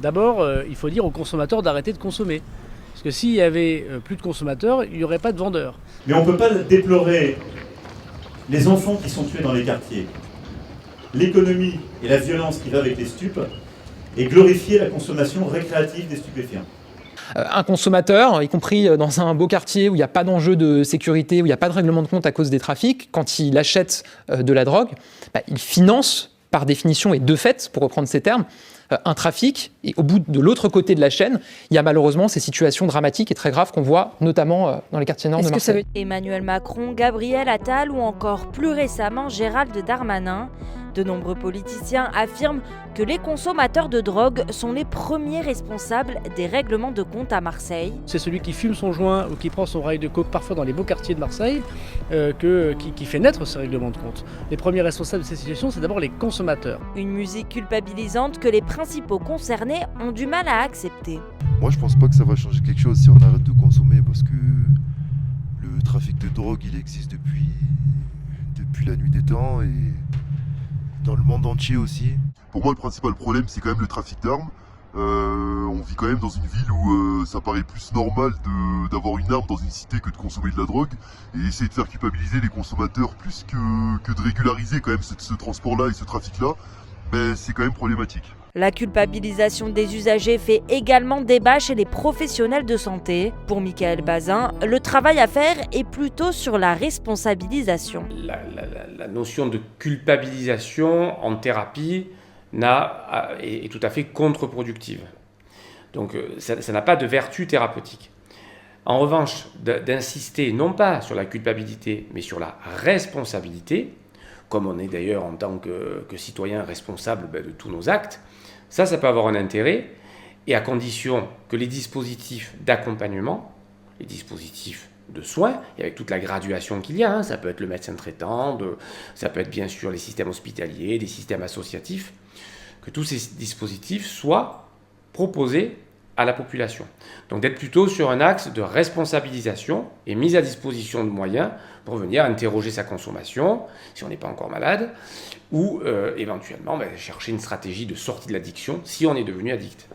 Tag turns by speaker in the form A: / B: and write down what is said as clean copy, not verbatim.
A: D'abord, il faut dire aux consommateurs d'arrêter de consommer. Parce que s'il y avait plus de consommateurs, il n'y aurait pas de vendeurs.
B: Mais on ne peut pas déplorer les enfants qui sont tués dans les quartiers, l'économie et la violence qui va avec les stupes, et glorifier la consommation récréative des stupéfiants.
C: Un consommateur, y compris dans un beau quartier où il n'y a pas d'enjeu de sécurité, où il n'y a pas de règlement de compte à cause des trafics, quand il achète de la drogue, il finance par définition et de fait, pour reprendre ces termes, un trafic. Et au bout de l'autre côté de la chaîne, il y a malheureusement ces situations dramatiques et très graves qu'on voit notamment dans les quartiers nord de Marseille.
D: Emmanuel Macron, Gabriel Attal ou encore plus récemment Gérald Darmanin. De nombreux politiciens affirment que les consommateurs de drogue sont les premiers responsables des règlements de compte à Marseille.
A: C'est celui qui fume son joint ou qui prend son rail de coke parfois dans les beaux quartiers de Marseille qui fait naître ces règlements de compte. Les premiers responsables de ces situations, c'est d'abord les consommateurs.
D: Une musique culpabilisante que les principaux concernés ont du mal à accepter.
E: Moi, je pense pas que ça va changer quelque chose si on arrête de consommer, parce que le trafic de drogue, il existe depuis la nuit des temps et dans le monde entier aussi.
F: Pour moi, le principal problème, c'est quand même le trafic d'armes. On vit quand même dans une ville où ça paraît plus normal d'avoir une arme dans une cité que de consommer de la drogue. Et essayer de faire culpabiliser les consommateurs plus que de régulariser quand même ce transport-là et ce trafic-là, c'est quand même problématique.
D: La culpabilisation des usagers fait également débat chez les professionnels de santé. Pour Michael Bazin, le travail à faire est plutôt sur la responsabilisation.
G: La notion de culpabilisation en thérapie est tout à fait contre-productive. Donc ça n'a pas de vertu thérapeutique. En revanche, d'insister non pas sur la culpabilité, mais sur la responsabilité, comme on est d'ailleurs en tant que citoyen responsable de tous nos actes, ça peut avoir un intérêt, et à condition que les dispositifs d'accompagnement, les dispositifs de soins, et avec toute la graduation qu'il y a, ça peut être le médecin traitant, ça peut être bien sûr les systèmes hospitaliers, des systèmes associatifs, que tous ces dispositifs soient proposés à la population. Donc d'être plutôt sur un axe de responsabilisation et mise à disposition de moyens pour venir interroger sa consommation, si on n'est pas encore malade, ou éventuellement chercher une stratégie de sortie de l'addiction si on est devenu addict.